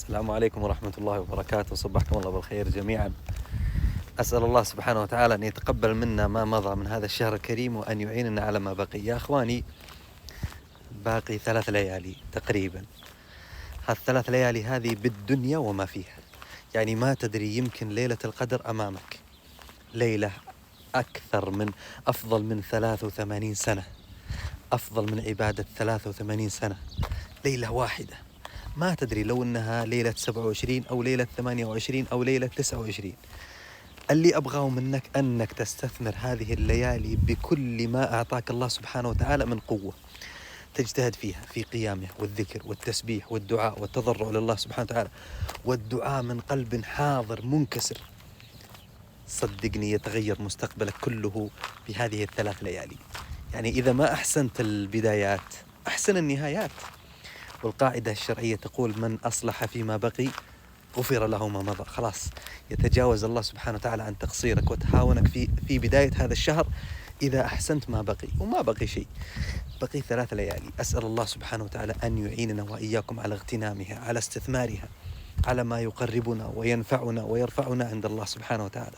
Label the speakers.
Speaker 1: السلام عليكم ورحمة الله وبركاته. صبحكم الله بالخير جميعا. أسأل الله سبحانه وتعالى أن يتقبل منا ما مضى من هذا الشهر الكريم وأن يعيننا على ما بقي. يا أخواني، باقي 3 ليالي تقريبا. هالثلاث ليالي هذه بالدنيا وما فيها، يعني ما تدري، يمكن ليلة القدر أمامك، ليلة أفضل من 83 سنة، أفضل من عبادة 83 سنة، ليلة واحدة. ما تدري لو أنها ليلة 27 أو ليلة 28 أو ليلة 29. اللي أبغاه منك أنك تستثمر هذه الليالي بكل ما أعطاك الله سبحانه وتعالى من قوة، تجتهد فيها في قيامه والذكر والتسبيح والدعاء والتضرع لله سبحانه وتعالى، والدعاء من قلب حاضر منكسر. صدقني يتغير مستقبلك كله بهذه الثلاث ليالي. يعني إذا ما أحسنت البدايات أحسن النهايات. والقاعدة الشرعية تقول: من أصلح فيما بقي غفر له ما مضى. خلاص، يتجاوز الله سبحانه وتعالى عن تقصيرك وتهاونك في بداية هذا الشهر إذا أحسنت ما بقي. وما بقي شيء، بقي 3 ليالي. أسأل الله سبحانه وتعالى أن يعيننا وإياكم على اغتنامها، على استثمارها، على ما يقربنا وينفعنا ويرفعنا عند الله سبحانه وتعالى.